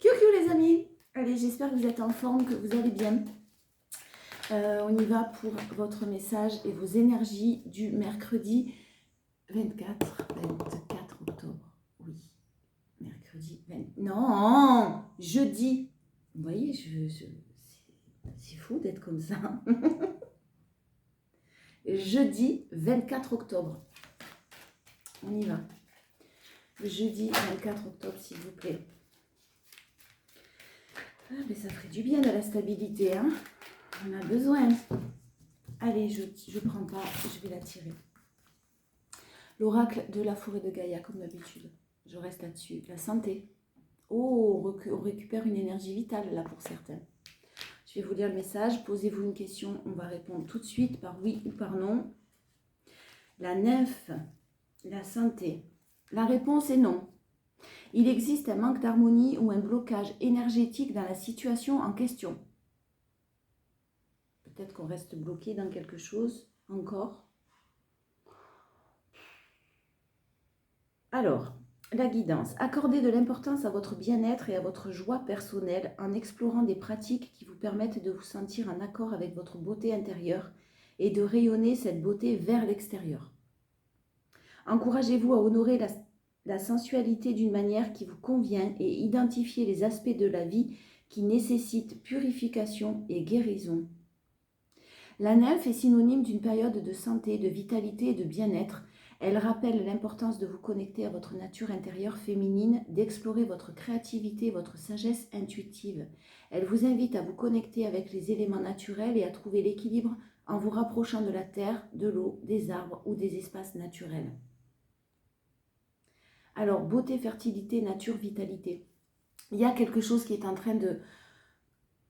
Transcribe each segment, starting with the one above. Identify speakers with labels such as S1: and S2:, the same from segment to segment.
S1: Coucou les amis. Allez, j'espère que vous êtes en forme, que vous allez bien. On y va pour votre message et vos énergies du mercredi 24 octobre. Oui, mercredi 20... Non, jeudi. Vous voyez, c'est fou d'être comme ça. Jeudi 24 octobre. On y va. Jeudi 24 octobre, s'il vous plaît. Ah, mais ça ferait du bien de la stabilité, hein. On a besoin. Allez, je prends pas, je vais la tirer. L'oracle de la forêt de Gaïa, comme d'habitude. Je reste là-dessus. La santé. Oh, on récupère une énergie vitale, là, pour certains. Je vais vous lire le message. Posez-vous une question. On va répondre tout de suite par oui ou par non. La nymphe, la santé. La réponse est non. Il existe un manque d'harmonie ou un blocage énergétique dans la situation en question. Peut-être qu'on reste bloqué dans quelque chose encore. Alors, la guidance. Accordez de l'importance à votre bien-être et à votre joie personnelle en explorant des pratiques qui vous permettent de vous sentir en accord avec votre beauté intérieure et de rayonner cette beauté vers l'extérieur. Encouragez-vous à honorer la sensualité d'une manière qui vous convient et identifier les aspects de la vie qui nécessitent purification et guérison. La nymphe est synonyme d'une période de santé, de vitalité et de bien-être. Elle rappelle l'importance de vous connecter à votre nature intérieure féminine, d'explorer votre créativité et votre sagesse intuitive. Elle vous invite à vous connecter avec les éléments naturels et à trouver l'équilibre en vous rapprochant de la terre, de l'eau, des arbres ou des espaces naturels. Alors, beauté, fertilité, nature, vitalité. Il y a quelque chose qui est en train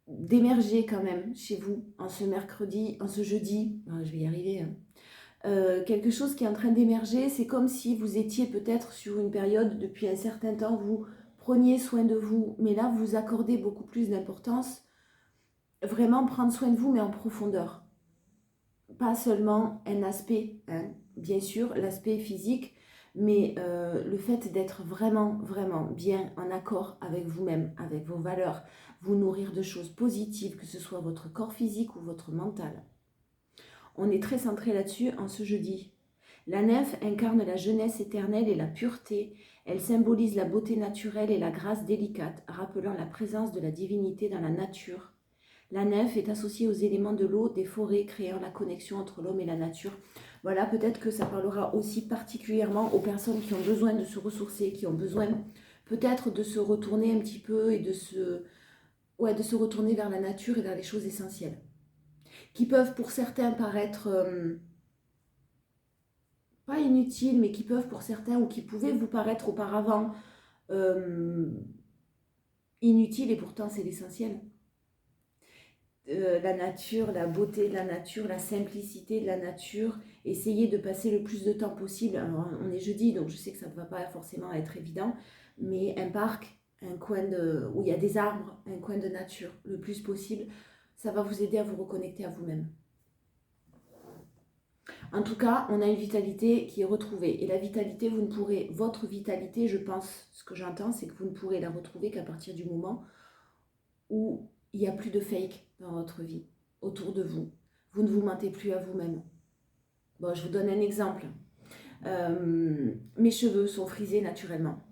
S1: d'émerger quand même chez vous en ce mercredi, en ce jeudi. Je vais y arriver, hein. Quelque chose qui est en train d'émerger, c'est comme si vous étiez peut-être sur une période, depuis un certain temps, vous preniez soin de vous, mais là vous accordez beaucoup plus d'importance, vraiment prendre soin de vous, mais en profondeur. Pas seulement un aspect, hein, bien sûr, l'aspect physique, mais le fait d'être vraiment, vraiment bien en accord avec vous-même, avec vos valeurs, vous nourrir de choses positives, que ce soit votre corps physique ou votre mental. On est très centré là-dessus en ce jeudi. La nymphe incarne la jeunesse éternelle et la pureté. Elle symbolise la beauté naturelle et la grâce délicate, rappelant la présence de la divinité dans la nature. La nymphe est associée aux éléments de l'eau, des forêts, créant la connexion entre l'homme et la nature. Voilà, peut-être que ça parlera aussi particulièrement aux personnes qui ont besoin de se ressourcer, qui ont besoin peut-être de se retourner un petit peu et de se retourner vers la nature et vers les choses essentielles, qui peuvent pour certains paraître pas inutiles, mais qui peuvent pour certains, ou qui pouvaient vous paraître auparavant inutiles, et pourtant c'est l'essentiel. La nature, la beauté de la nature, la simplicité de la nature, essayez de passer le plus de temps possible. Alors, on est jeudi, donc je sais que ça ne va pas forcément être évident, mais un parc, un coin où il y a des arbres, un coin de nature, le plus possible, ça va vous aider à vous reconnecter à vous-même. En tout cas, on a une vitalité qui est retrouvée. Et la vitalité, vous ne pourrez, votre vitalité, je pense, ce que j'entends, c'est que vous ne pourrez la retrouver qu'à partir du moment où il n'y a plus de fake dans votre vie, autour de vous. Vous ne vous mentez plus à vous-même. Bon, je vous donne un exemple. Mes cheveux sont frisés naturellement.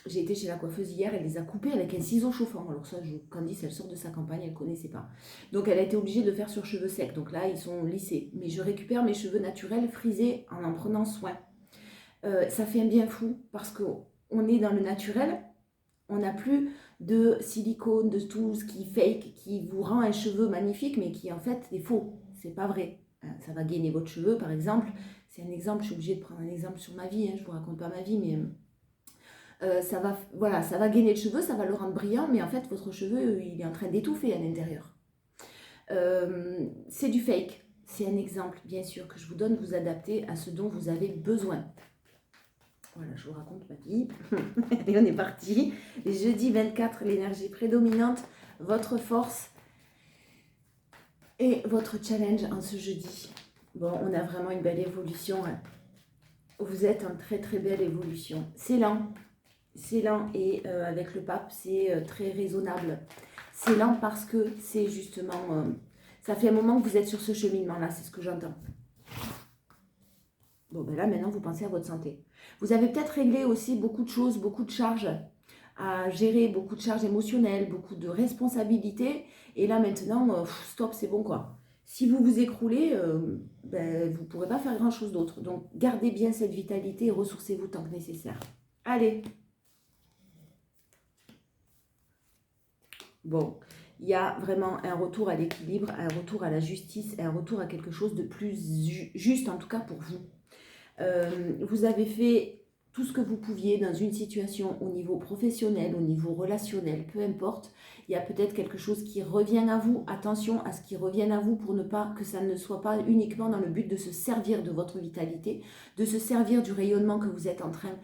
S1: J'ai été chez la coiffeuse hier, elle les a coupés avec un ciseau chauffant. Alors ça, Candice, elle sort de sa campagne, elle ne connaissait pas. Donc elle a été obligée de le faire sur cheveux secs. Donc là, ils sont lissés. Mais je récupère mes cheveux naturels frisés en prenant soin. Ça fait un bien fou parce qu'on est dans le naturel. On n'a plus de silicone, de tout ce qui fake, qui vous rend un cheveu magnifique, mais qui en fait est faux. C'est pas vrai. Ça va gainer votre cheveu, par exemple. C'est un exemple, je suis obligée de prendre un exemple sur ma vie. Je ne vous raconte pas ma vie, mais... ça va gainer le cheveu, ça va le rendre brillant, mais en fait, votre cheveu, il est en train d'étouffer à l'intérieur. C'est du fake. C'est un exemple, bien sûr, que je vous donne, vous adapter à ce dont vous avez besoin. Voilà, je vous raconte ma vie. Et on est parti. Jeudi 24, l'énergie prédominante, votre force et votre challenge en ce jeudi. Bon, on a vraiment une belle évolution, hein. Vous êtes en très très belle évolution. C'est lent. c'est lent et avec le pape, c'est très raisonnable. C'est lent parce que c'est justement... ça fait un moment que vous êtes sur ce cheminement-là, c'est ce que j'entends. Bon, ben là, maintenant, vous pensez à votre santé. Vous avez peut-être réglé aussi beaucoup de choses, beaucoup de charges à gérer, beaucoup de charges émotionnelles, beaucoup de responsabilités. Et là, maintenant, stop, c'est bon, quoi. Si vous vous écroulez, ben, vous ne pourrez pas faire grand-chose d'autre. Donc, gardez bien cette vitalité et ressourcez-vous tant que nécessaire. Allez. Bon, il y a vraiment un retour à l'équilibre, un retour à la justice, un retour à quelque chose de plus juste, en tout cas pour vous. Vous avez fait tout ce que vous pouviez dans une situation au niveau professionnel, au niveau relationnel, peu importe. Il y a peut-être quelque chose qui revient à vous. Attention à ce qui revienne à vous pour ne pas que ça ne soit pas uniquement dans le but de se servir de votre vitalité, de se servir du rayonnement que vous êtes en train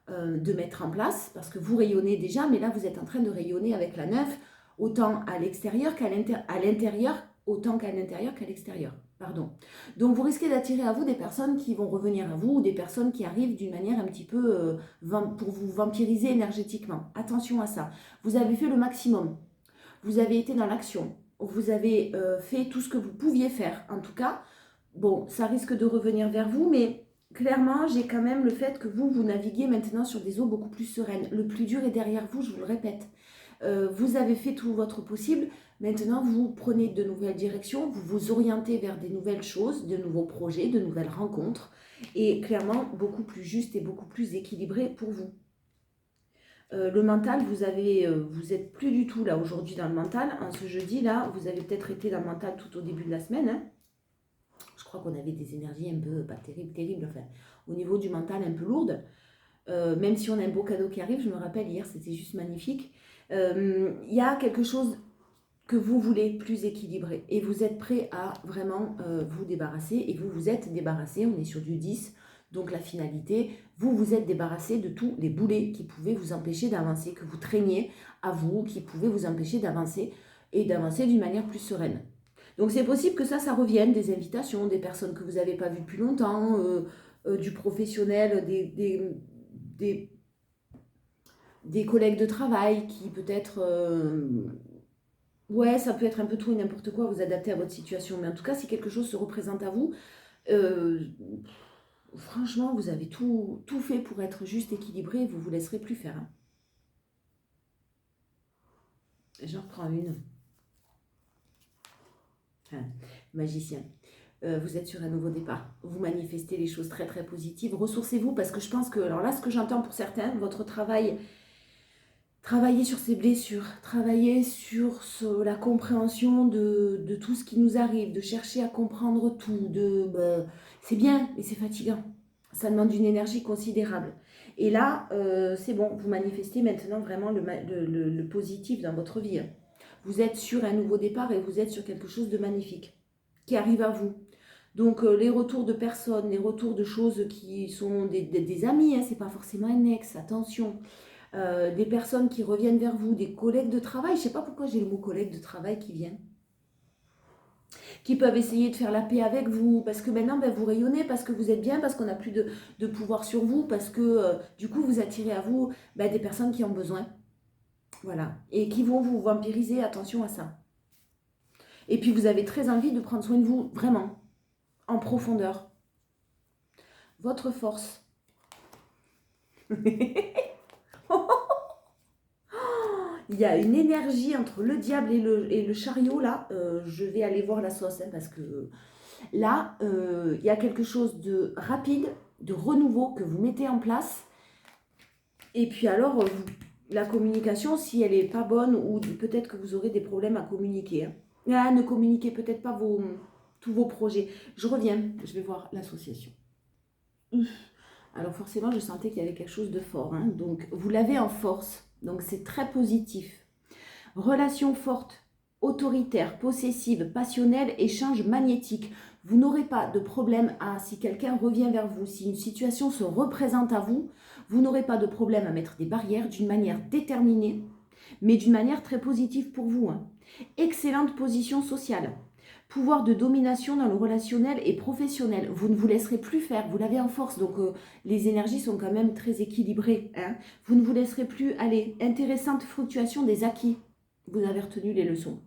S1: de mettre en place, parce que vous rayonnez déjà, mais là vous êtes en train de rayonner avec la 9, autant à l'extérieur qu'à l'intérieur, autant qu'à l'intérieur qu'à l'extérieur. Pardon. Donc vous risquez d'attirer à vous des personnes qui vont revenir à vous, ou des personnes qui arrivent d'une manière un petit peu pour vous vampiriser énergétiquement. Attention à ça. Vous avez fait le maximum. Vous avez été dans l'action. Vous avez fait tout ce que vous pouviez faire. En tout cas, bon, ça risque de revenir vers vous, mais clairement, j'ai quand même le fait que vous naviguez maintenant sur des eaux beaucoup plus sereines. Le plus dur est derrière vous, je vous le répète. Vous avez fait tout votre possible. Maintenant, vous prenez de nouvelles directions, vous vous orientez vers des nouvelles choses, de nouveaux projets, de nouvelles rencontres, et clairement, beaucoup plus juste et beaucoup plus équilibré pour vous. Le mental, vous êtes plus du tout là aujourd'hui dans le mental. En ce jeudi-là, vous avez peut-être été dans le mental tout au début de la semaine. Hein. Je crois qu'on avait des énergies un peu, pas terribles, enfin, au niveau du mental un peu lourdes. Même si on a un beau cadeau qui arrive, je me rappelle hier, c'était juste magnifique. Il y a quelque chose que vous voulez plus équilibré et vous êtes prêt à vraiment vous débarrasser et vous vous êtes débarrassé, on est sur du 10, donc la finalité, vous vous êtes débarrassé de tous les boulets qui pouvaient vous empêcher d'avancer, que vous traîniez à vous, qui pouvaient vous empêcher d'avancer et d'avancer d'une manière plus sereine. Donc c'est possible que ça revienne, des invitations, des personnes que vous n'avez pas vues depuis longtemps, du professionnel, des collègues de travail qui peut-être... ouais, ça peut être un peu tout et n'importe quoi, vous adapter à votre situation. Mais en tout cas, si quelque chose se représente à vous, franchement, vous avez tout fait pour être juste équilibré et vous ne vous laisserez plus faire. Hein. J'en reprends une. Enfin, magicien. Vous êtes sur un nouveau départ. Vous manifestez les choses très très positives. Ressourcez-vous parce que je pense que, alors là, ce que j'entends pour certains, votre travail... Travailler sur ses blessures, travailler sur la compréhension de tout ce qui nous arrive, de chercher à comprendre tout. C'est bien, mais c'est fatigant. Ça demande une énergie considérable. Et là, c'est bon, vous manifestez maintenant vraiment le positif dans votre vie. Vous êtes sur un nouveau départ et vous êtes sur quelque chose de magnifique qui arrive à vous. Donc les retours de personnes, les retours de choses qui sont des amis, hein, c'est pas forcément un ex, attention. Des personnes qui reviennent vers vous, des collègues de travail, je ne sais pas pourquoi j'ai le mot collègue de travail qui vient, qui peuvent essayer de faire la paix avec vous, parce que maintenant vous rayonnez, parce que vous êtes bien, parce qu'on n'a plus de pouvoir sur vous, parce que du coup vous attirez à vous des personnes qui ont besoin, voilà, et qui vont vous vampiriser, attention à ça. Et puis vous avez très envie de prendre soin de vous, vraiment, en profondeur. Votre force. Il y a une énergie entre le diable et le chariot, là. Je vais aller voir la sauce, hein, parce que là, il y a quelque chose de rapide, de renouveau que vous mettez en place. Et puis alors, la communication, si elle n'est pas bonne, ou peut-être que vous aurez des problèmes à communiquer. Hein. Ah, ne communiquez peut-être pas tous vos projets. Je reviens, je vais voir l'association. Alors forcément, je sentais qu'il y avait quelque chose de fort. Hein. Donc, vous l'avez en force. Donc, c'est très positif. Relation forte, autoritaire, possessive, passionnelle, échange magnétique. Vous n'aurez pas de problème si quelqu'un revient vers vous, si une situation se représente à vous, vous n'aurez pas de problème à mettre des barrières d'une manière déterminée, mais d'une manière très positive pour vous. Hein. Excellente position sociale. Pouvoir de domination dans le relationnel et professionnel. Vous ne vous laisserez plus faire, vous l'avez en force, donc les énergies sont quand même très équilibrées. Hein. Vous ne vous laisserez plus aller. Intéressante fluctuation des acquis. Vous avez retenu les leçons.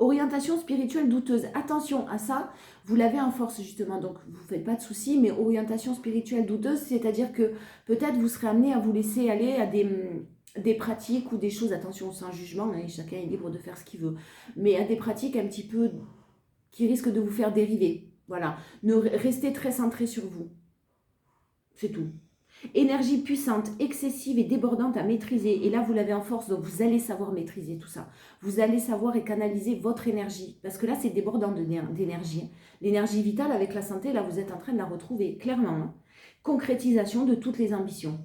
S1: Orientation spirituelle douteuse. Attention à ça, vous l'avez en force justement, donc vous ne faites pas de soucis, mais orientation spirituelle douteuse, c'est-à-dire que peut-être vous serez amené à vous laisser aller à des pratiques ou des choses, attention sans jugement, hein, chacun est libre de faire ce qu'il veut, mais à des pratiques un petit peu qui risquent de vous faire dériver. Voilà, restez très centré sur vous. C'est tout. Énergie puissante, excessive et débordante à maîtriser. Et là, vous l'avez en force, donc vous allez savoir maîtriser tout ça. Vous allez savoir et canaliser votre énergie. Parce que là, c'est débordant d'énergie. L'énergie vitale avec la santé, là, vous êtes en train de la retrouver, clairement. Hein. Concrétisation de toutes les ambitions.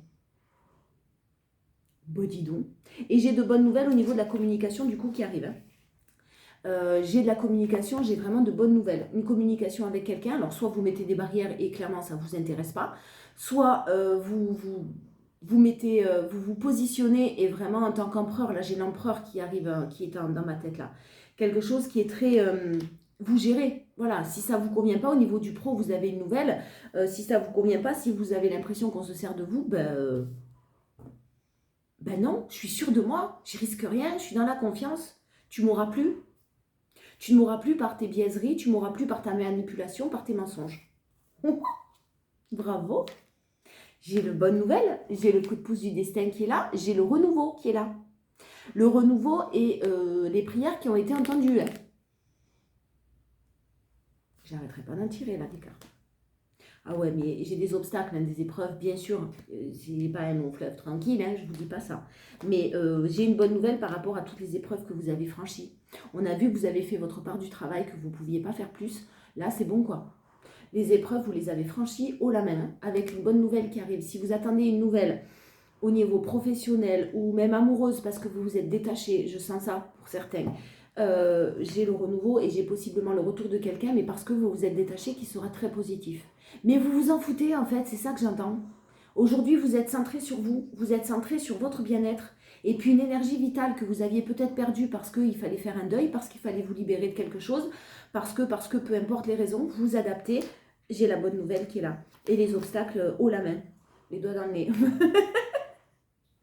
S1: Bon, dis donc. Et j'ai de bonnes nouvelles au niveau de la communication, du coup, qui arrive. Hein. J'ai de la communication, j'ai vraiment de bonnes nouvelles. Une communication avec quelqu'un, alors soit vous mettez des barrières et clairement ça ne vous intéresse pas, soit vous mettez, vous vous positionnez et vraiment en tant qu'empereur, là j'ai l'empereur qui arrive, qui est dans ma tête là, quelque chose qui est très... vous gérez, voilà, si ça ne vous convient pas au niveau du pro, vous avez une nouvelle, si ça ne vous convient pas, si vous avez l'impression qu'on se sert de vous, ben non, je suis sûre de moi, je risque rien, je suis dans la confiance, tu m'auras plus. Tu ne m'auras plus par tes biaiseries, tu ne m'auras plus par ta manipulation, par tes mensonges. Bravo. J'ai de bonnes nouvelles, j'ai le coup de pouce du destin qui est là, j'ai le renouveau qui est là. Le renouveau et les prières qui ont été entendues. J'arrêterai pas d'en tirer là des cartes. Ah ouais, mais j'ai des obstacles, hein, des épreuves, bien sûr. C'est pas un long fleuve tranquille, hein, je vous dis pas ça. Mais j'ai une bonne nouvelle par rapport à toutes les épreuves que vous avez franchies. On a vu que vous avez fait votre part du travail, que vous ne pouviez pas faire plus. Là, c'est bon, quoi. Les épreuves, vous les avez franchies haut la main, hein, avec une bonne nouvelle qui arrive. Si vous attendez une nouvelle au niveau professionnel ou même amoureuse parce que vous vous êtes détaché, je sens ça pour certains, j'ai le renouveau et j'ai possiblement le retour de quelqu'un, mais parce que vous vous êtes détaché, qui sera très positif. Mais vous vous en foutez, en fait, c'est ça que j'entends. Aujourd'hui, vous êtes centré sur vous êtes centré sur votre bien-être, et puis une énergie vitale que vous aviez peut-être perdue parce qu'il fallait faire un deuil, parce qu'il fallait vous libérer de quelque chose, parce que peu importe les raisons, vous vous adaptez. J'ai la bonne nouvelle qui est là. Et les obstacles haut la main, les doigts dans le nez.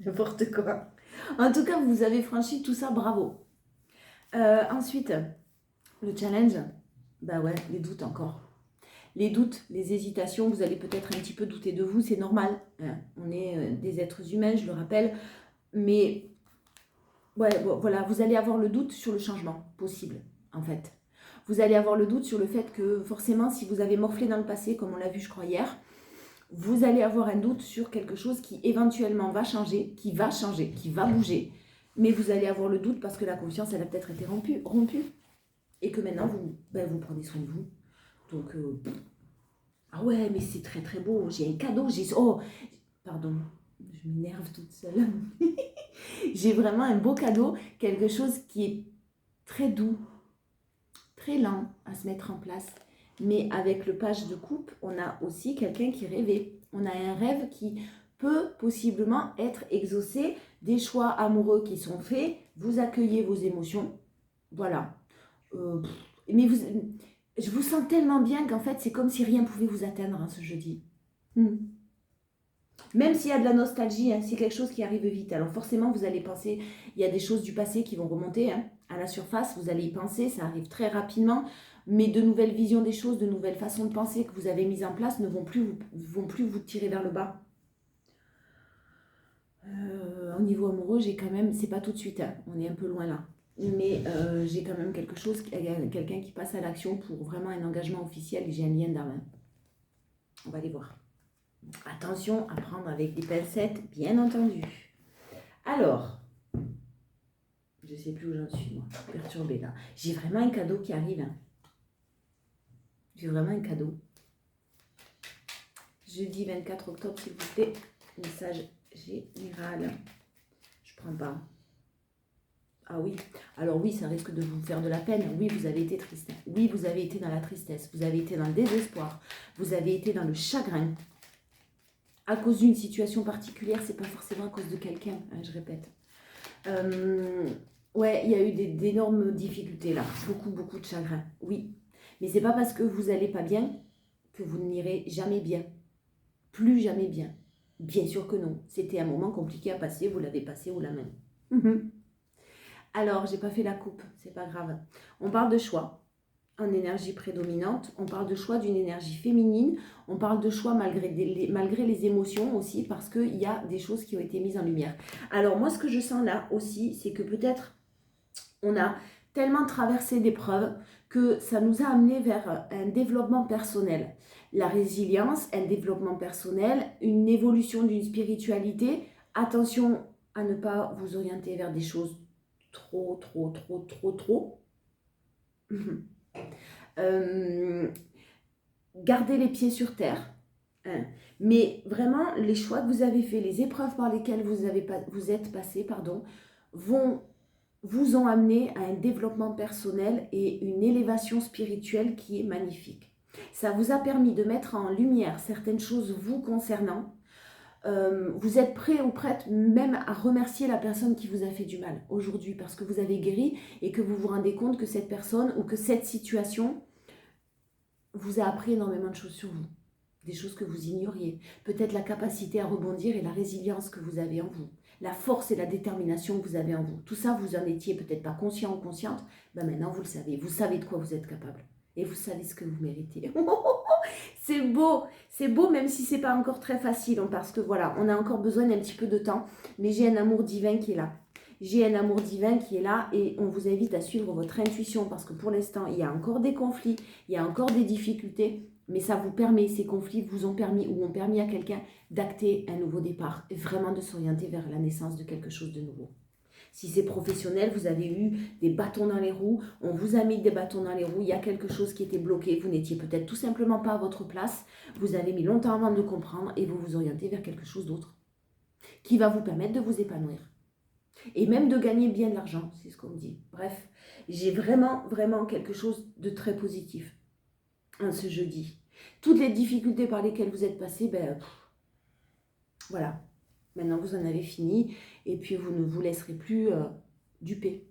S1: N'importe quoi. En tout cas, vous avez franchi tout ça, bravo. Ensuite, le challenge, bah ouais, les doutes encore. Les doutes, les hésitations, vous allez peut-être un petit peu douter de vous, c'est normal. Hein. On est des êtres humains, je le rappelle. Mais ouais, bon, voilà, vous allez avoir le doute sur le changement possible, en fait. Vous allez avoir le doute sur le fait que forcément, si vous avez morflé dans le passé, comme on l'a vu, je crois, hier, vous allez avoir un doute sur quelque chose qui éventuellement va changer, qui va bouger. Mais vous allez avoir le doute parce que la confiance, elle a peut-être été rompue. Et que maintenant, vous prenez soin de vous. Donc, ah ouais, mais c'est très très beau. J'ai un cadeau. Oh, pardon, je m'énerve toute seule. J'ai vraiment un beau cadeau. Quelque chose qui est très doux, très lent à se mettre en place. Mais avec le page de coupe, on a aussi quelqu'un qui rêvait. On a un rêve qui peut possiblement être exaucé. Des choix amoureux qui sont faits. Vous accueillez vos émotions. Voilà. Mais je vous sens tellement bien qu'en fait, c'est comme si rien ne pouvait vous atteindre hein, ce jeudi. Même s'il y a de la nostalgie, hein, c'est quelque chose qui arrive vite. Alors forcément, vous allez penser, il y a des choses du passé qui vont remonter hein, à la surface, vous allez y penser, ça arrive très rapidement, mais de nouvelles visions des choses, de nouvelles façons de penser que vous avez mises en place ne vont plus vous tirer vers le bas. Au niveau amoureux, j'ai quand même, c'est pas tout de suite, hein, on est un peu loin là. Mais j'ai quand même quelque chose, quelqu'un qui passe à l'action pour vraiment un engagement officiel et j'ai un lien d'âme. On va aller voir. Attention à prendre avec des pincettes, bien entendu. Alors, je ne sais plus où j'en suis, moi, perturbée là. J'ai vraiment un cadeau qui arrive. Hein. J'ai vraiment un cadeau. Jeudi 24 octobre, s'il vous plaît. Message général. Je prends pas. Ah oui, alors oui, ça risque de vous faire de la peine. Oui, vous avez été triste. Oui, vous avez été dans la tristesse. Vous avez été dans le désespoir. Vous avez été dans le chagrin. À cause d'une situation particulière, c'est pas forcément à cause de quelqu'un, hein, je répète. Ouais, il y a eu d'énormes difficultés là. Beaucoup, beaucoup de chagrin. Oui. Mais c'est pas parce que vous n'allez pas bien que vous n'irez jamais bien. Plus jamais bien. Bien sûr que non. C'était un moment compliqué à passer, vous l'avez passé haut la main. Mhm. Alors, j'ai pas fait la coupe, c'est pas grave. On parle de choix en énergie prédominante, on parle de choix d'une énergie féminine, on parle de choix malgré les émotions aussi, parce qu'il y a des choses qui ont été mises en lumière. Alors moi, ce que je sens là aussi, c'est que peut-être on a tellement traversé d'épreuves que ça nous a amené vers un développement personnel. La résilience, un développement personnel, une évolution d'une spiritualité. Attention à ne pas vous orienter vers des choses trop. Euh, Gardez les pieds sur terre. Hein. Mais vraiment, les choix que vous avez faits, les épreuves par lesquelles vous êtes passé, vous ont amené à un développement personnel et une élévation spirituelle qui est magnifique. Ça vous a permis de mettre en lumière certaines choses vous concernant. Vous êtes prêt ou prête même à remercier la personne qui vous a fait du mal aujourd'hui parce que vous avez guéri et que vous vous rendez compte que cette personne ou que cette situation vous a appris énormément de choses sur vous. Des choses que vous ignoriez. Peut-être la capacité à rebondir et la résilience que vous avez en vous. La force et la détermination que vous avez en vous. Tout ça, vous en étiez peut-être pas conscient ou consciente. Ben maintenant, vous le savez. Vous savez de quoi vous êtes capable. Et vous savez ce que vous méritez. C'est beau même si c'est pas encore très facile. Parce que voilà, on a encore besoin d'un petit peu de temps. Mais j'ai un amour divin qui est là. J'ai un amour divin qui est là et on vous invite à suivre votre intuition parce que pour l'instant, il y a encore des conflits, il y a encore des difficultés. Mais ça vous permet, ces conflits vous ont permis ou ont permis à quelqu'un d'acter un nouveau départ et vraiment de s'orienter vers la naissance de quelque chose de nouveau. Si c'est professionnel, vous avez eu des bâtons dans les roues, on vous a mis des bâtons dans les roues, il y a quelque chose qui était bloqué, vous n'étiez peut-être tout simplement pas à votre place, vous avez mis longtemps avant de le comprendre et vous vous orientez vers quelque chose d'autre qui va vous permettre de vous épanouir. Et même de gagner bien de l'argent, c'est ce qu'on me dit. Bref, j'ai vraiment quelque chose de très positif en ce jeudi. Toutes les difficultés par lesquelles vous êtes passé, voilà. Maintenant, vous en avez fini et puis vous ne vous laisserez plus duper.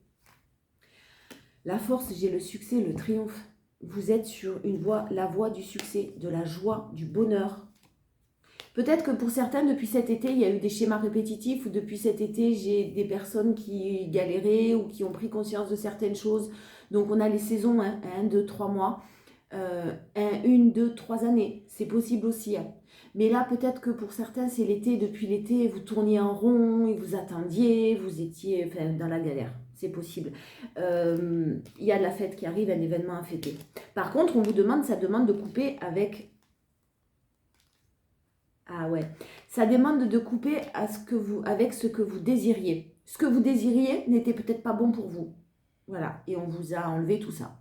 S1: La force, j'ai le succès, le triomphe. Vous êtes sur une voie, la voie du succès, de la joie, du bonheur. Peut-être que pour certains, depuis cet été, il y a eu des schémas répétitifs ou depuis cet été, j'ai des personnes qui galéraient ou qui ont pris conscience de certaines choses. Donc, on a les saisons, 1, 2, 3 mois. 1, 2, 3 années. C'est possible aussi. Hein. Mais là, peut-être que pour certains, c'est l'été. Depuis l'été, vous tourniez en rond et vous attendiez, vous étiez dans la galère. C'est possible. Il y a de la fête qui arrive, un événement à fêter. Par contre, on vous demande, ça demande de couper avec... Ah ouais. Ça demande de couper avec ce que vous désiriez. Ce que vous désiriez n'était peut-être pas bon pour vous. Voilà. Et on vous a enlevé tout ça.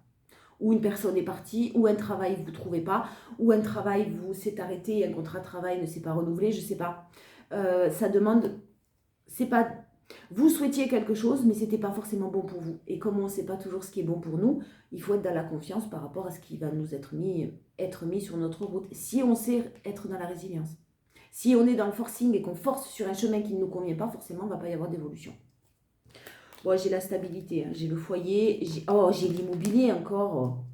S1: Ou une personne est partie, ou un travail vous ne trouvez pas, ou un travail vous s'est arrêté, un contrat de travail ne s'est pas renouvelé, je ne sais pas. Ça demande, c'est pas, vous souhaitiez quelque chose, mais ce n'était pas forcément bon pour vous. Et comme on ne sait pas toujours ce qui est bon pour nous, il faut être dans la confiance par rapport à ce qui va nous être mis sur notre route. Si on sait être dans la résilience, si on est dans le forcing et qu'on force sur un chemin qui ne nous convient pas, forcément, il ne va pas y avoir d'évolution. Bon, j'ai la stabilité, hein. J'ai le foyer, j'ai l'immobilier encore.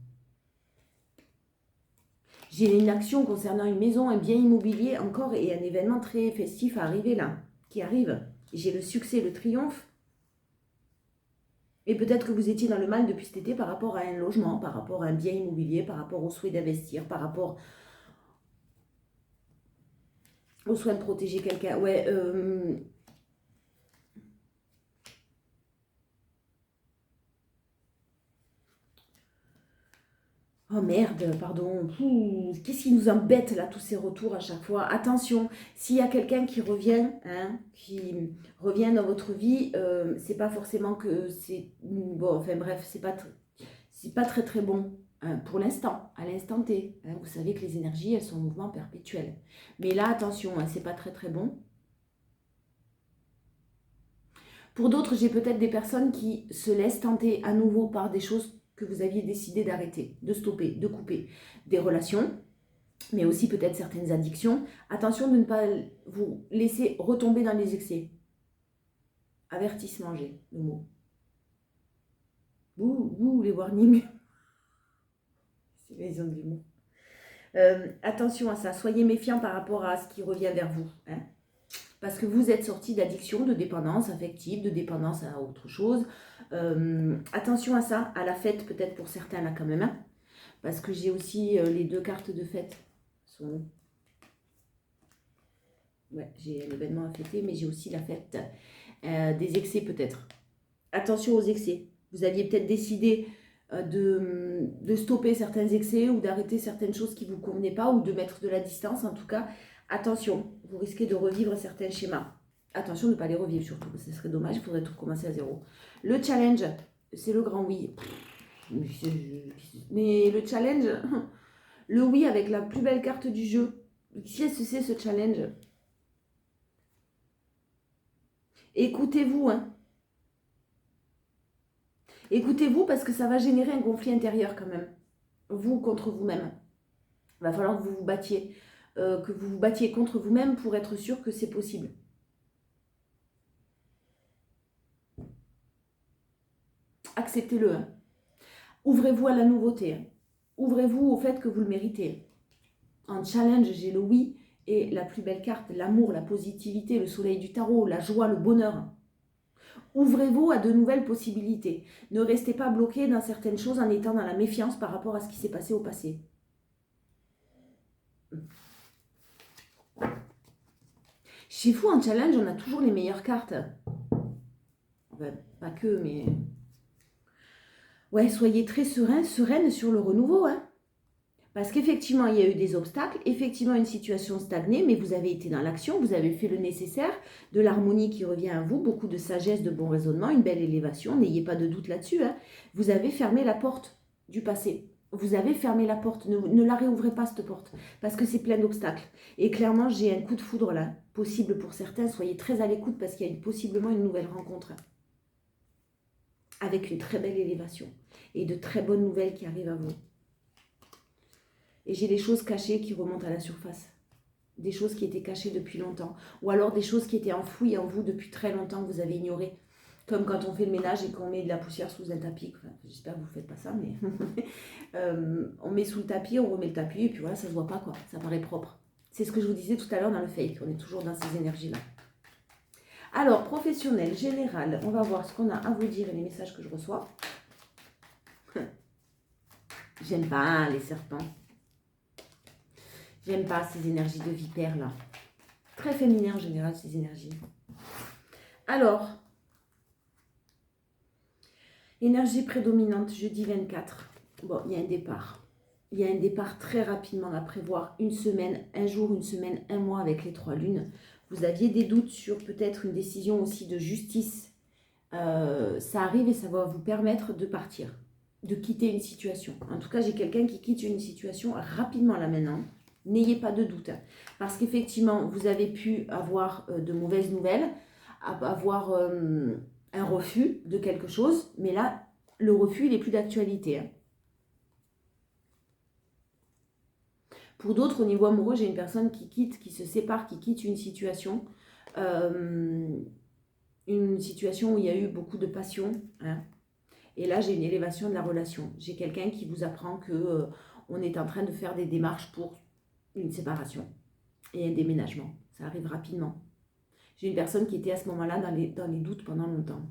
S1: J'ai une action concernant une maison, un bien immobilier encore et un événement très festif à arriver là, qui arrive. J'ai le succès, le triomphe. Et peut-être que vous étiez dans le mal depuis cet été par rapport à un logement, par rapport à un bien immobilier, par rapport au souhait d'investir, par rapport au souhait de protéger quelqu'un. Ouais, oh merde, pardon. Qu'est-ce qui nous embête là, tous ces retours à chaque fois? Attention, s'il y a quelqu'un qui revient dans votre vie, c'est pas forcément que c'est... Bon, enfin bref, c'est pas très très bon hein, pour l'instant, à l'instant T. Hein. Vous savez que les énergies, elles sont en mouvement perpétuel. Mais là, attention, hein, c'est pas très très bon. Pour d'autres, j'ai peut-être des personnes qui se laissent tenter à nouveau par des choses que vous aviez décidé d'arrêter, de stopper, de couper. Des relations, mais aussi peut-être certaines addictions. Attention de ne pas vous laisser retomber dans les excès. Avertissement, j'ai le mot. Bouh, les warnings. C'est les hommes du monde. Attention à ça, soyez méfiants par rapport à ce qui revient vers vous. Hein, parce que vous êtes sorti d'addiction, de dépendance affective, de dépendance à autre chose. Attention à ça, à la fête peut-être pour certains là quand même. Hein, parce que j'ai aussi les 2 cartes de fête. Ouais, j'ai un événement à fêter, mais j'ai aussi la fête des excès peut-être. Attention aux excès. Vous aviez peut-être décidé de stopper certains excès ou d'arrêter certaines choses qui ne vous convenaient pas ou de mettre de la distance. En tout cas, attention, vous risquez de revivre certains schémas. Attention de ne pas les revivre surtout, ce serait dommage, il faudrait tout recommencer à zéro. Le challenge, c'est le grand oui. Mais le challenge, le oui avec la plus belle carte du jeu. Qu'est-ce que c'est ce challenge? Écoutez-vous, hein. Écoutez-vous parce que ça va générer un conflit intérieur quand même. Vous contre vous-même. Il va falloir que vous vous battiez contre vous-même pour être sûr que c'est possible. Acceptez-le. Hein. Ouvrez-vous à la nouveauté. Hein. Ouvrez-vous au fait que vous le méritez. En challenge, j'ai le oui et la plus belle carte, l'amour, la positivité, le soleil du tarot, la joie, le bonheur. Ouvrez-vous à de nouvelles possibilités. Ne restez pas bloqué dans certaines choses en étant dans la méfiance par rapport à ce qui s'est passé au passé. Chez vous, en challenge, on a toujours les meilleures cartes. Enfin, pas que, mais... Ouais, soyez très sereine sur le renouveau. Hein. Parce qu'effectivement, il y a eu des obstacles, effectivement, une situation stagnée, mais vous avez été dans l'action, vous avez fait le nécessaire, de l'harmonie qui revient à vous, beaucoup de sagesse, de bon raisonnement, une belle élévation, n'ayez pas de doute là-dessus. Hein. Vous avez fermé la porte du passé. Vous avez fermé la porte, ne la réouvrez pas cette porte, parce que c'est plein d'obstacles. Et clairement, j'ai un coup de foudre là, possible pour certains, soyez très à l'écoute parce qu'il y a possiblement une nouvelle rencontre. Avec une très belle élévation et de très bonnes nouvelles qui arrivent à vous. Et j'ai des choses cachées qui remontent à la surface. Des choses qui étaient cachées depuis longtemps. Ou alors des choses qui étaient enfouies en vous depuis très longtemps que vous avez ignorées. Comme quand on fait le ménage et qu'on met de la poussière sous un tapis. Enfin, j'espère que vous ne faites pas ça, mais... on met sous le tapis, on remet le tapis, et puis voilà, ça ne se voit pas, quoi. Ça paraît propre. C'est ce que je vous disais tout à l'heure dans le fake. On est toujours dans ces énergies-là. Alors, professionnel, général, on va voir ce qu'on a à vous dire et les messages que je reçois. J'aime pas les serpents. J'aime pas ces énergies de vipère là. Très féminin en général ces énergies. Alors, énergie prédominante jeudi 24. Bon, il y a un départ. Il y a un départ très rapidement à prévoir. Une semaine, un jour, une semaine, un mois avec les 3 lunes. Vous aviez des doutes sur peut-être une décision aussi de justice. Ça arrive et ça va vous permettre de partir, de quitter une situation. En tout cas, j'ai quelqu'un qui quitte une situation rapidement là maintenant. N'ayez pas de doute, parce qu'effectivement, vous avez pu avoir de mauvaises nouvelles, avoir un refus de quelque chose, mais là, le refus, il n'est plus d'actualité. Hein. Pour d'autres, au niveau amoureux, j'ai une personne qui quitte, qui se sépare, qui quitte une situation où il y a eu beaucoup de passion. Hein. Et là, j'ai une élévation de la relation. J'ai quelqu'un qui vous apprend que on est en train de faire des démarches pour une séparation et un déménagement. Ça arrive rapidement. J'ai une personne qui était à ce moment-là dans les doutes pendant longtemps.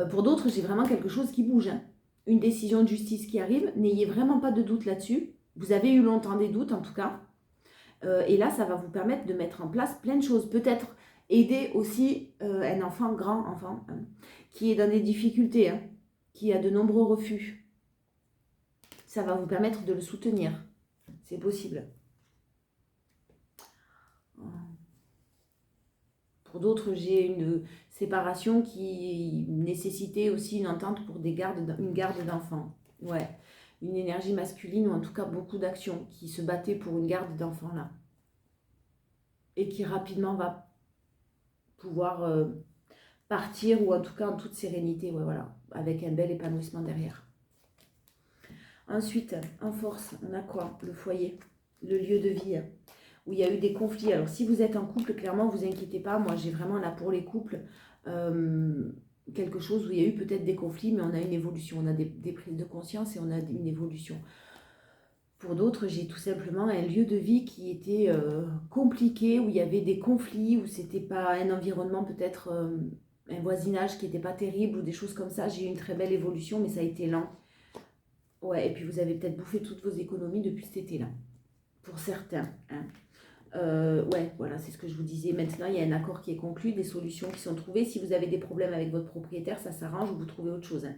S1: Pour d'autres, j'ai vraiment quelque chose qui bouge. Hein. Une décision de justice qui arrive. N'ayez vraiment pas de doute là-dessus. Vous avez eu longtemps des doutes en tout cas. Et là, ça va vous permettre de mettre en place plein de choses. Peut-être aider aussi un enfant, grand enfant, hein, qui est dans des difficultés, hein, qui a de nombreux refus. Ça va vous permettre de le soutenir. C'est possible. Pour d'autres, j'ai une séparation qui nécessitait aussi une entente pour une garde d'enfants. Ouais, une énergie masculine ou en tout cas beaucoup d'actions qui se battaient pour une garde d'enfants là. Et qui rapidement va pouvoir partir ou en tout cas en toute sérénité, ouais, voilà, avec un bel épanouissement derrière. Ensuite, en force, on a quoi? Le foyer, le lieu de vie. Où il y a eu des conflits. Alors, si vous êtes en couple, clairement, vous inquiétez pas. Moi, j'ai vraiment là pour les couples, quelque chose où il y a eu peut-être des conflits, mais on a une évolution, on a des prises de conscience et on a une évolution. Pour d'autres, j'ai tout simplement un lieu de vie qui était compliqué, où il y avait des conflits, où c'était pas un environnement peut-être, un voisinage qui n'était pas terrible ou des choses comme ça. J'ai eu une très belle évolution, mais ça a été lent. Ouais, et puis vous avez peut-être bouffé toutes vos économies depuis cet été-là, pour certains. Hein. Ouais, voilà, c'est ce que je vous disais. Maintenant, il y a un accord qui est conclu, des solutions qui sont trouvées. Si vous avez des problèmes avec votre propriétaire, ça s'arrange ou vous trouvez autre chose. Hein.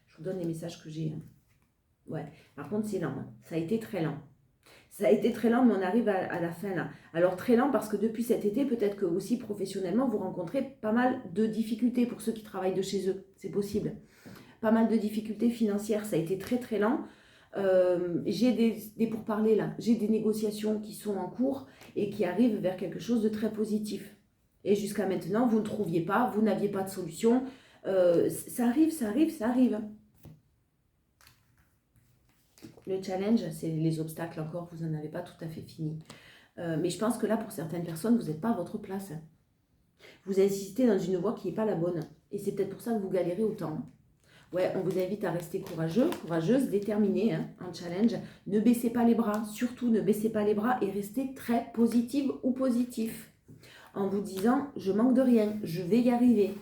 S1: Je vous donne les messages que j'ai. Hein. Ouais, par contre, c'est lent. Hein. Ça a été très lent. Ça a été très lent, mais on arrive à la fin là. Alors très lent parce que depuis cet été, peut-être que aussi professionnellement, vous rencontrez pas mal de difficultés pour ceux qui travaillent de chez eux. C'est possible. Pas mal de difficultés financières. Ça a été très très lent. J'ai des pourparlers là. J'ai des négociations qui sont en cours et qui arrivent vers quelque chose de très positif. Et jusqu'à maintenant, vous ne trouviez pas, vous n'aviez pas de solution. Ça arrive, ça arrive, ça arrive. Le challenge, c'est les obstacles encore, vous n'en avez pas tout à fait fini. Mais je pense que là, pour certaines personnes, vous n'êtes pas à votre place. Vous insistez dans une voie qui n'est pas la bonne. Et c'est peut-être pour ça que vous galérez autant. Ouais, on vous invite à rester courageux, courageuse, déterminée, hein, en challenge. Ne baissez pas les bras, surtout ne baissez pas les bras et restez très positive ou positif. En vous disant, je manque de rien, je vais y arriver.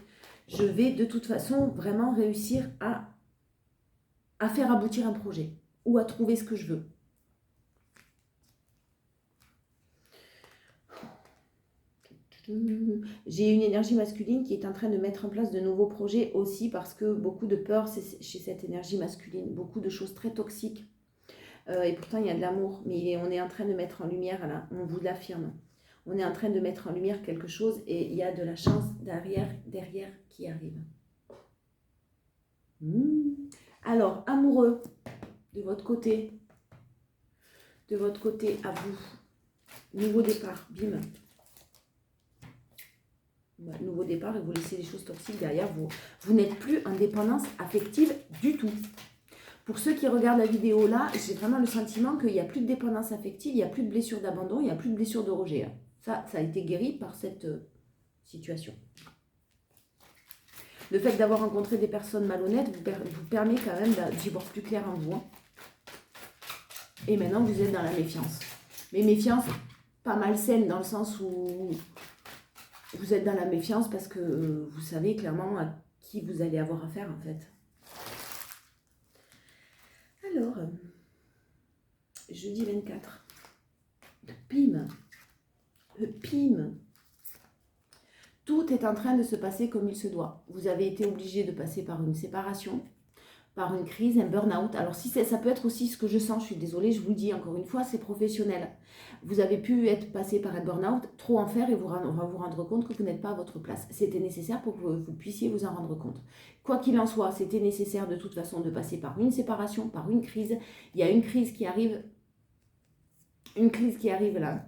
S1: Je vais de toute façon vraiment réussir à faire aboutir un projet ou à trouver ce que je veux. J'ai une énergie masculine qui est en train de mettre en place de nouveaux projets aussi parce que beaucoup de peur chez cette énergie masculine, beaucoup de choses très toxiques. Et pourtant, il y a de l'amour, mais on est en train de mettre en lumière, là, on vous l'affirme, on est en train de mettre en lumière quelque chose et il y a de la chance derrière qui arrive. Alors, amoureux, de votre côté à vous, nouveau départ, bim. Nouveau départ et vous laissez les choses toxiques derrière vous. Vous n'êtes plus en dépendance affective du tout. Pour ceux qui regardent la vidéo là, j'ai vraiment le sentiment qu'il n'y a plus de dépendance affective, il n'y a plus de blessure d'abandon, il n'y a plus de blessure de rejet. Ça a été guéri par cette situation. Le fait d'avoir rencontré des personnes malhonnêtes vous permet quand même d'y voir plus clair en vous. Et maintenant, vous êtes dans la méfiance. Mais méfiance pas malsaine dans le sens où vous êtes dans la méfiance parce que vous savez clairement à qui vous allez avoir affaire en fait. Alors, jeudi 24. Pim. Pim. Tout est en train de se passer comme il se doit. Vous avez été obligé de passer par une séparation, par une crise, un burn-out. Alors si ça peut être aussi ce que je sens, je suis désolée, je vous le dis encore une fois, c'est professionnel. Vous avez pu être passé par un burn-out, trop en faire et on va vous rendre compte que vous n'êtes pas à votre place. C'était nécessaire pour que vous puissiez vous en rendre compte. Quoi qu'il en soit, c'était nécessaire de toute façon de passer par une séparation, par une crise. Il y a une crise qui arrive là.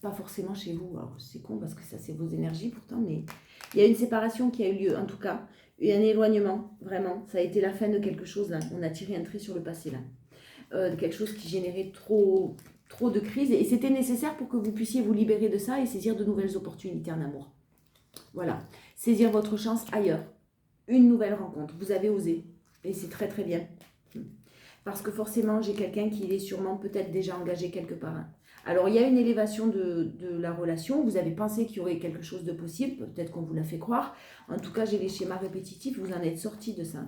S1: Pas forcément chez vous, alors c'est con parce que ça c'est vos énergies pourtant, mais il y a une séparation qui a eu lieu en tout cas, et un éloignement, vraiment, ça a été la fin de quelque chose là, on a tiré un trait sur le passé là, de quelque chose qui générait trop de crises, et c'était nécessaire pour que vous puissiez vous libérer de ça et saisir de nouvelles opportunités en amour. Voilà, saisir votre chance ailleurs, une nouvelle rencontre, vous avez osé, et c'est très très bien, parce que forcément j'ai quelqu'un qui est sûrement peut-être déjà engagé quelque part. Alors, il y a une élévation de la relation. Vous avez pensé qu'il y aurait quelque chose de possible. Peut-être qu'on vous l'a fait croire. En tout cas, j'ai les schémas répétitifs. Vous en êtes sortis de ça.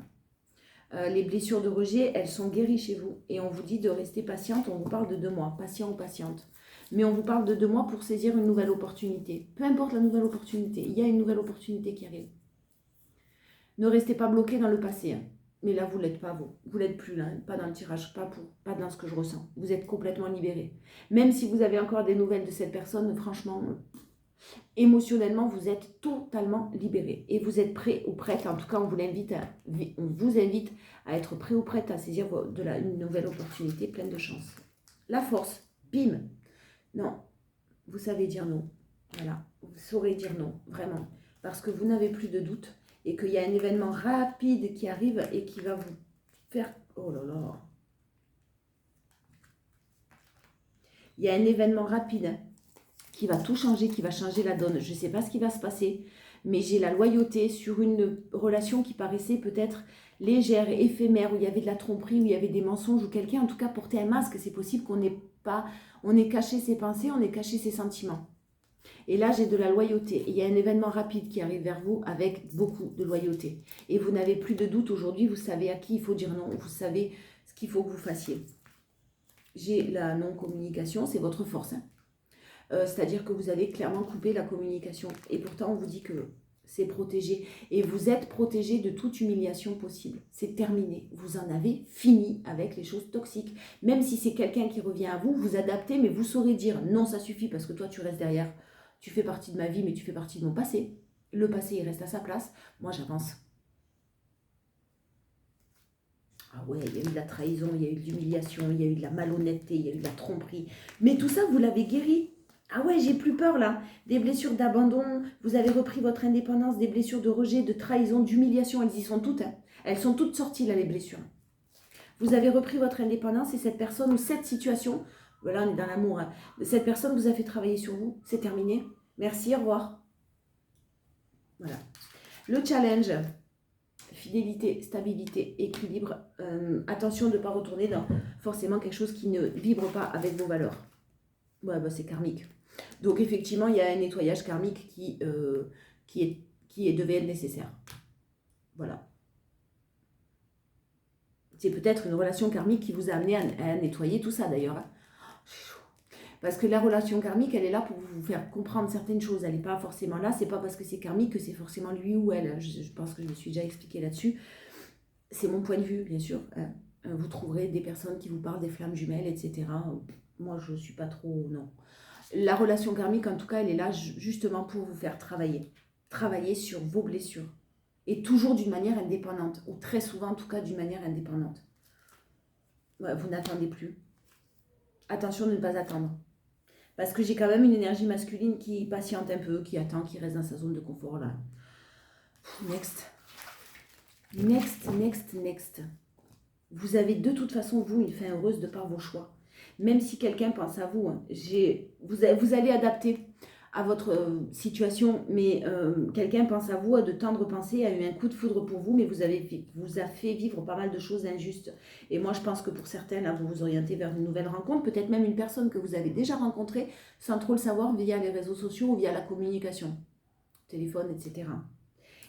S1: Les blessures de rejet, elles sont guéries chez vous. Et on vous dit de rester patiente. On vous parle de 2 mois. Patient ou patiente. Mais on vous parle de 2 mois pour saisir une nouvelle opportunité. Peu importe la nouvelle opportunité. Il y a une nouvelle opportunité qui arrive. Ne restez pas bloqué dans le passé. Hein. Mais là, vous ne l'êtes pas, vous. Vous ne l'êtes plus, là. Pas dans le tirage, pas dans ce que je ressens. Vous êtes complètement libéré. Même si vous avez encore des nouvelles de cette personne, franchement, émotionnellement, vous êtes totalement libéré. Et vous êtes prêt ou prête. En tout cas, on vous invite à être prêt ou prête à saisir une nouvelle opportunité pleine de chance. La force, bim. Non, vous savez dire non. Voilà, vous saurez dire non, vraiment. Parce que vous n'avez plus de doute. Et qu'il y a un événement rapide qui arrive et qui va vous faire... Oh là là. Il y a un événement rapide qui va tout changer, qui va changer la donne. Je ne sais pas ce qui va se passer, mais j'ai la loyauté sur une relation qui paraissait peut-être légère, éphémère, où il y avait de la tromperie, où il y avait des mensonges, où quelqu'un en tout cas portait un masque. C'est possible qu'on n'ait pas, on ait caché ses pensées, on ait caché ses sentiments. Et là, j'ai de la loyauté. Il y a un événement rapide qui arrive vers vous avec beaucoup de loyauté. Et vous n'avez plus de doute aujourd'hui, vous savez à qui il faut dire non, vous savez ce qu'il faut que vous fassiez. J'ai la non-communication, c'est votre force. Hein. C'est-à-dire que vous avez clairement coupé la communication. Et pourtant, on vous dit que c'est protégé. Et vous êtes protégé de toute humiliation possible. C'est terminé. Vous en avez fini avec les choses toxiques. Même si c'est quelqu'un qui revient à vous, vous adaptez, mais vous saurez dire non, ça suffit parce que toi, tu restes derrière. Tu fais partie de ma vie, mais tu fais partie de mon passé. Le passé, il reste à sa place. Moi, j'avance. Ah ouais, il y a eu de la trahison, il y a eu de l'humiliation, il y a eu de la malhonnêteté, il y a eu de la tromperie. Mais tout ça, vous l'avez guéri. Ah ouais, j'ai plus peur là. Des blessures d'abandon, vous avez repris votre indépendance, des blessures de rejet, de trahison, d'humiliation, elles y sont toutes. Hein. Elles sont toutes sorties là, les blessures. Vous avez repris votre indépendance et cette personne ou cette situation, voilà, on est dans l'amour, hein, cette personne vous a fait travailler sur vous, c'est terminé. Merci, au revoir. Voilà. Le challenge, fidélité, stabilité, équilibre. Attention de ne pas retourner dans forcément quelque chose qui ne vibre pas avec vos valeurs. Ouais, bah c'est karmique. Donc effectivement, il y a un nettoyage karmique qui devait être nécessaire. Voilà. C'est peut-être une relation karmique qui vous a amené à nettoyer tout ça d'ailleurs. Hein. Parce que la relation karmique, elle est là pour vous faire comprendre certaines choses. Elle n'est pas forcément là. C'est pas parce que c'est karmique que c'est forcément lui ou elle. Je pense que je me suis déjà expliqué là-dessus. C'est mon point de vue, bien sûr. Hein. Vous trouverez des personnes qui vous parlent des flammes jumelles, etc. Moi, je ne suis pas trop... Non. La relation karmique, en tout cas, elle est là justement pour vous faire travailler. Travailler sur vos blessures. Et toujours d'une manière indépendante. Ou très souvent, en tout cas, d'une manière indépendante. Ouais, vous n'attendez plus. Attention de ne pas attendre. Parce que j'ai quand même une énergie masculine qui patiente un peu, qui attend, qui reste dans sa zone de confort là. Next. Next, next, next. Vous avez de toute façon, vous, une fin heureuse de par vos choix. Même si quelqu'un pense à vous, hein, vous allez adapter à votre situation, mais quelqu'un pense à vous, a de tendres pensées, a eu un coup de foudre pour vous, mais vous a fait vivre pas mal de choses injustes. Et moi, je pense que pour certains, là, vous vous orientez vers une nouvelle rencontre, peut-être même une personne que vous avez déjà rencontrée, sans trop le savoir, via les réseaux sociaux ou via la communication, téléphone, etc.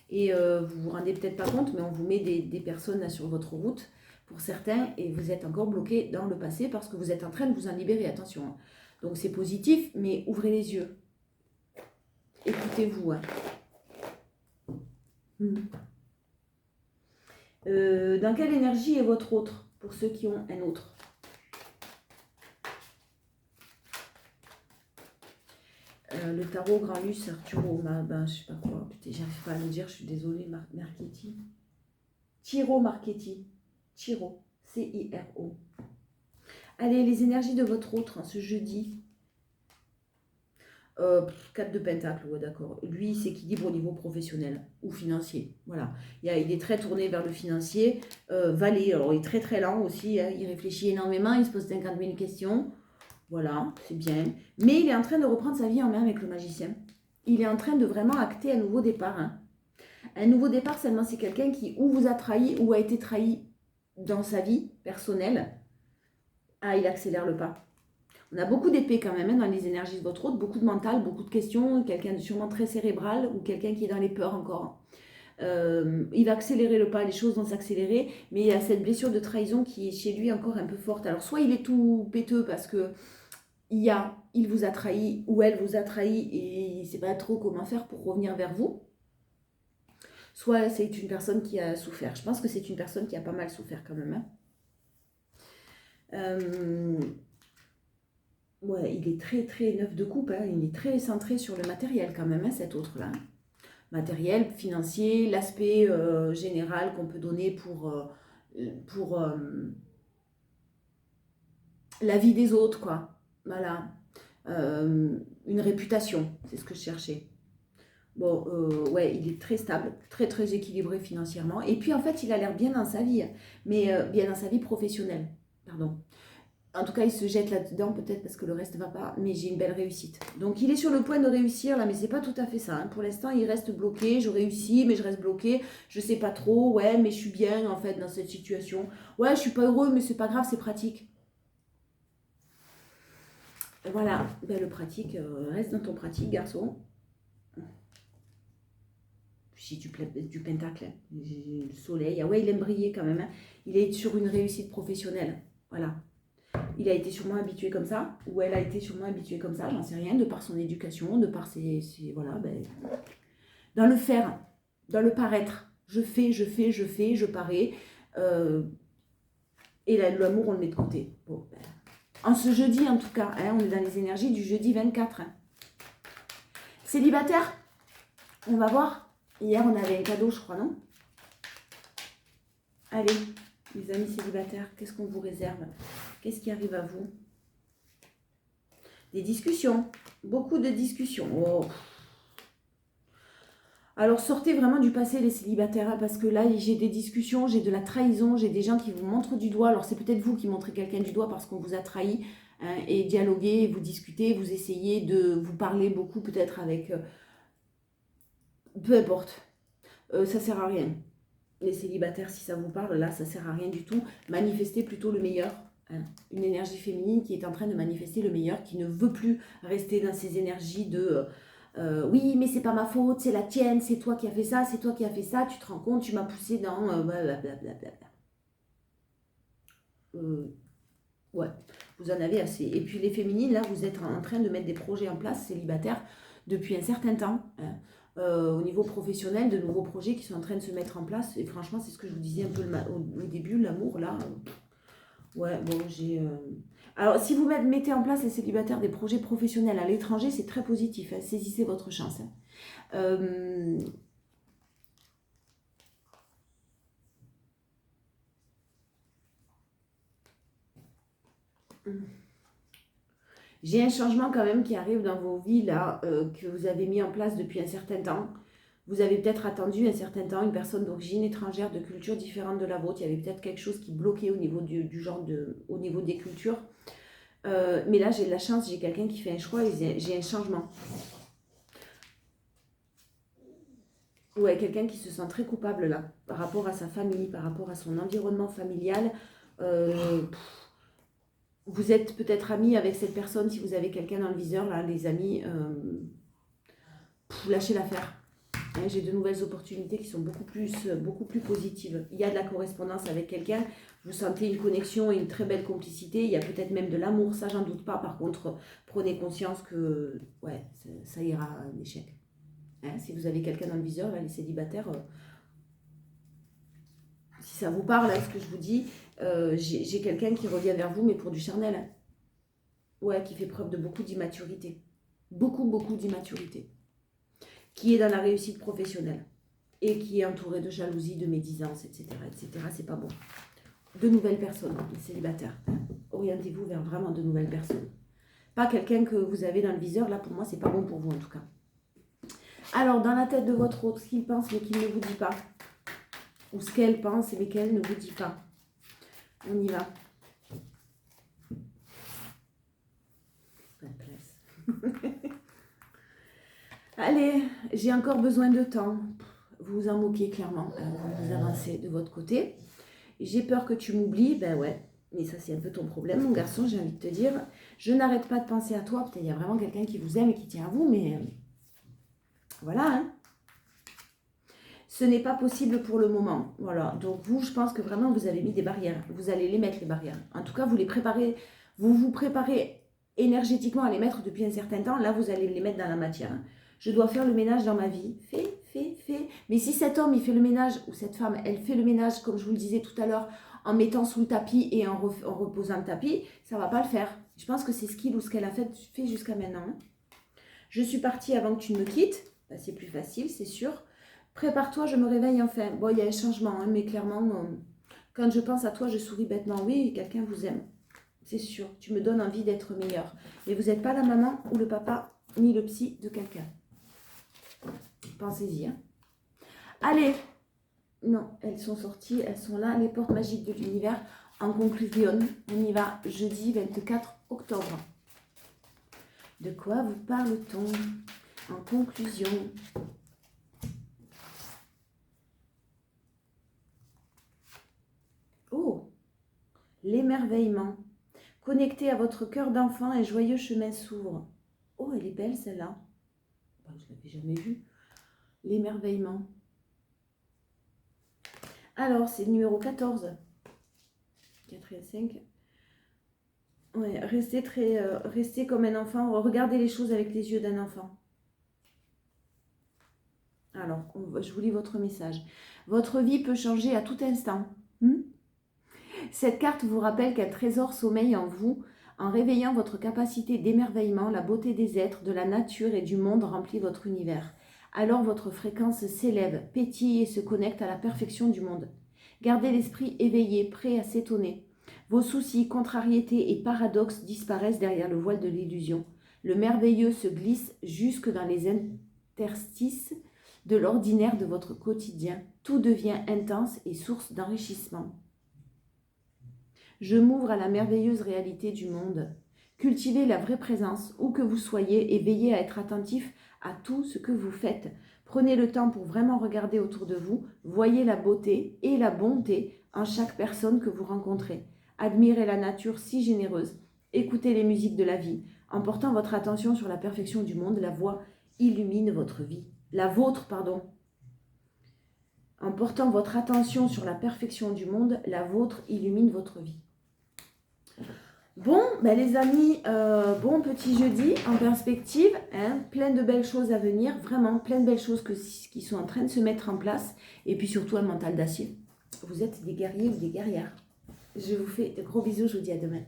S1: Et vous vous rendez peut-être pas compte, mais on vous met des personnes là, sur votre route, pour certains, et vous êtes encore bloqué dans le passé parce que vous êtes en train de vous en libérer, attention. Hein. Donc c'est positif, mais ouvrez les yeux. Écoutez-vous. Hein. Dans quelle énergie est votre autre, pour ceux qui ont un autre? Le tarot Grand Luce, Arturo, je sais pas quoi. Putain, j'arrive pas à le dire, je suis désolée. Marchetti. Ciro Marchetti. Ciro. C-I-R-O. Allez, les énergies de votre autre en ce jeudi. 4 de Pentacle, ouais, d'accord. Lui, il s'équilibre au niveau professionnel ou financier. Voilà. Il est très tourné vers le financier. Valet, alors il est très très lent aussi. Hein. Il réfléchit énormément, il se pose 50 000 questions. Voilà, c'est bien. Mais il est en train de reprendre sa vie en main avec le magicien. Il est en train de vraiment acter un nouveau départ. Hein. Un nouveau départ, seulement c'est quelqu'un qui ou vous a trahi ou a été trahi dans sa vie personnelle. Ah, il accélère le pas. On a beaucoup d'épées quand même hein, dans les énergies de votre autre, beaucoup de mental, beaucoup de questions, quelqu'un de sûrement très cérébral ou quelqu'un qui est dans les peurs encore. Il va accélérer le pas, les choses vont s'accélérer, mais il y a cette blessure de trahison qui est chez lui encore un peu forte. Alors soit il est tout péteux parce que il vous a trahi ou elle vous a trahi et il ne sait pas trop comment faire pour revenir vers vous. Soit c'est une personne qui a souffert. Je pense que c'est une personne qui a pas mal souffert quand même. Hein. Ouais, il est très très neuf de coupe, hein. Il est très centré sur le matériel quand même, hein, cet autre-là. Matériel, financier, l'aspect général qu'on peut donner pour la vie des autres, quoi. Voilà. Une réputation, c'est ce que je cherchais. Bon, ouais, il est très stable, très très équilibré financièrement. Et puis en fait, il a l'air bien dans sa vie, mais bien dans sa vie professionnelle, pardon. En tout cas, il se jette là-dedans, peut-être parce que le reste ne va pas, mais j'ai une belle réussite. Donc, il est sur le point de réussir, là, mais c'est pas tout à fait ça. Hein. Pour l'instant, il reste bloqué. Je réussis, mais je reste bloqué. Je sais pas trop. Ouais, mais je suis bien, en fait, dans cette situation. Ouais, je suis pas heureux, mais c'est pas grave, c'est pratique. Et voilà, ben, le pratique, reste dans ton pratique, garçon. Si du pentacle, hein. Le soleil. Ah ouais, il aime briller quand même. Hein. Il est sur une réussite professionnelle. Voilà. Il a été sûrement habitué comme ça, ou elle a été sûrement habituée comme ça, j'en sais rien, de par son éducation, de par voilà, ben, dans le faire, dans le paraître. Je fais, je parais. Et l'amour, on le met de côté. Bon, ben, en ce jeudi, en tout cas, hein, on est dans les énergies du jeudi 24. Hein. Célibataire, on va voir. Hier, on avait un cadeau, je crois, non? Allez, les amis célibataires, qu'est-ce qu'on vous réserve? Qu'est-ce qui arrive à vous? Des discussions, beaucoup de discussions. Oh. Alors sortez vraiment du passé les célibataires, hein, parce que là j'ai des discussions, j'ai de la trahison, j'ai des gens qui vous montrent du doigt. Alors c'est peut-être vous qui montrez quelqu'un du doigt parce qu'on vous a trahi, hein, et dialoguez, vous discutez, vous essayez de vous parler beaucoup peut-être avec... peu importe, ça sert à rien. Les célibataires, si ça vous parle, là ça sert à rien du tout. Manifestez plutôt le meilleur. Hein. Une énergie féminine qui est en train de manifester le meilleur, qui ne veut plus rester dans ces énergies de oui, mais c'est pas ma faute, c'est la tienne, c'est toi qui as fait ça, c'est toi qui as fait ça, tu te rends compte, tu m'as poussé dans blablabla. Ouais, vous en avez assez. Et puis les féminines, là, vous êtes en train de mettre des projets en place célibataires depuis un certain temps. Hein. Au niveau professionnel, de nouveaux projets qui sont en train de se mettre en place. Et franchement, c'est ce que je vous disais un peu au début, l'amour, là. Ouais, bon, j'ai... Alors, si vous mettez en place, les célibataires, des projets professionnels à l'étranger, c'est très positif. Hein. Saisissez votre chance. Hein. J'ai un changement quand même qui arrive dans vos vies, là, que vous avez mis en place depuis un certain temps. Vous avez peut-être attendu un certain temps une personne d'origine étrangère, de culture différente de la vôtre. Il y avait peut-être quelque chose qui bloquait au niveau du genre, au niveau des cultures. Mais là, j'ai de la chance, j'ai quelqu'un qui fait un choix et j'ai un changement. Ouais, quelqu'un qui se sent très coupable là, par rapport à sa famille, par rapport à son environnement familial. Vous êtes peut-être amis avec cette personne, si vous avez quelqu'un dans le viseur, là, les amis, lâchez l'affaire. Hein, j'ai de nouvelles opportunités qui sont beaucoup plus positives. Il y a de la correspondance avec quelqu'un, vous sentez une connexion et une très belle complicité, il y a peut-être même de l'amour, ça j'en doute pas. Par contre, prenez conscience que ouais, ça ira à un échec. Hein, si vous avez quelqu'un dans le viseur, là, les célibataires, si ça vous parle, là, ce que je vous dis, j'ai quelqu'un qui revient vers vous, mais pour du charnel. Hein. Ouais, qui fait preuve de beaucoup d'immaturité. Beaucoup d'immaturité. Qui est dans la réussite professionnelle. Et qui est entouré de jalousie, de médisance, etc. C'est pas bon. De nouvelles personnes, les célibataires. Hein. Orientez-vous vers vraiment de nouvelles personnes. Pas quelqu'un que vous avez dans le viseur, là, pour moi, c'est pas bon pour vous, en tout cas. Alors, dans la tête de votre autre, ce qu'il pense, mais qu'il ne vous dit pas. Ou ce qu'elle pense, mais qu'elle ne vous dit pas. On y va. Pas de place. Allez, j'ai encore besoin de temps. Vous vous en moquez clairement. Vous avancez de votre côté. J'ai peur que tu m'oublies. Ben ouais, mais ça c'est un peu ton problème, mon garçon, j'ai envie de te dire. Je n'arrête pas de penser à toi. Peut-être il y a vraiment quelqu'un qui vous aime et qui tient à vous, mais voilà. Hein. Ce n'est pas possible pour le moment. Voilà. Donc vous, je pense que vraiment vous avez mis des barrières. Vous allez les mettre, les barrières. En tout cas, vous les préparez. Vous vous préparez énergétiquement à les mettre depuis un certain temps. Là, vous allez les mettre dans la matière. Je dois faire le ménage dans ma vie. Fais. Mais si cet homme, il fait le ménage, ou cette femme, elle fait le ménage, comme je vous le disais tout à l'heure, en mettant sous le tapis et en reposant le tapis, ça ne va pas le faire. Je pense que c'est ce qu'il ou ce qu'elle a fait jusqu'à maintenant. Hein. Je suis partie avant que tu ne me quittes. Ben, c'est plus facile, c'est sûr. Prépare-toi, je me réveille enfin. Bon, il y a un changement, hein, mais clairement, quand je pense à toi, je souris bêtement. Oui, quelqu'un vous aime. C'est sûr, tu me donnes envie d'être meilleure. Mais vous n'êtes pas la maman ou le papa, ni le psy de quelqu'un. Pensez-y. Hein. Allez. Non, elles sont sorties, elles sont là, les portes magiques de l'univers. En conclusion, on y va jeudi 24 octobre. De quoi vous parle-t-on en conclusion? Oh, l'émerveillement. Connecté à votre cœur d'enfant, un joyeux chemin s'ouvre. Oh, elle est belle celle-là. Je ne l'avais jamais vue. L'émerveillement. Alors, c'est le numéro 14. 4 et 5. Ouais, restez comme un enfant. Regardez les choses avec les yeux d'un enfant. Alors, je vous lis votre message. Votre vie peut changer à tout instant. Cette carte vous rappelle qu'un trésor sommeille en vous. En réveillant votre capacité d'émerveillement, la beauté des êtres, de la nature et du monde remplit votre univers. Alors votre fréquence s'élève, pétille et se connecte à la perfection du monde. Gardez l'esprit éveillé, prêt à s'étonner. Vos soucis, contrariétés et paradoxes disparaissent derrière le voile de l'illusion. Le merveilleux se glisse jusque dans les interstices de l'ordinaire de votre quotidien. Tout devient intense et source d'enrichissement. Je m'ouvre à la merveilleuse réalité du monde. Cultivez la vraie présence, où que vous soyez, et veillez à être attentif à tout ce que vous faites. Prenez le temps pour vraiment regarder autour de vous, voyez la beauté et la bonté en chaque personne que vous rencontrez. Admirez la nature si généreuse, écoutez les musiques de la vie. En portant votre attention sur la perfection du monde, la voix illumine votre vie. La vôtre, pardon. En portant votre attention sur la perfection du monde, la vôtre illumine votre vie. Bon, les amis, bon petit jeudi en perspective, plein de belles choses à venir, vraiment plein de belles choses qui sont en train de se mettre en place, et puis surtout un mental d'acier. Vous êtes des guerriers ou des guerrières. Je vous fais de gros bisous, je vous dis à demain.